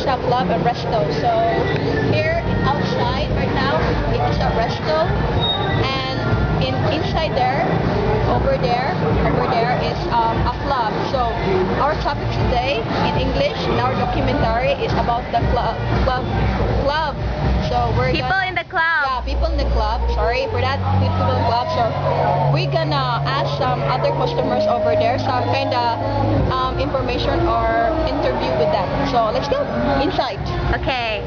a club, a resto. So here outside right now, it is a resto, and inside there, over there is a club. So our topic today in English in our documentary is about the club. So we're People in the club. yeah, people in the club. Sorry for that, people in the club. So we're gonna ask some other customers over there some kind of information or interview with them. So let's go inside. Okay.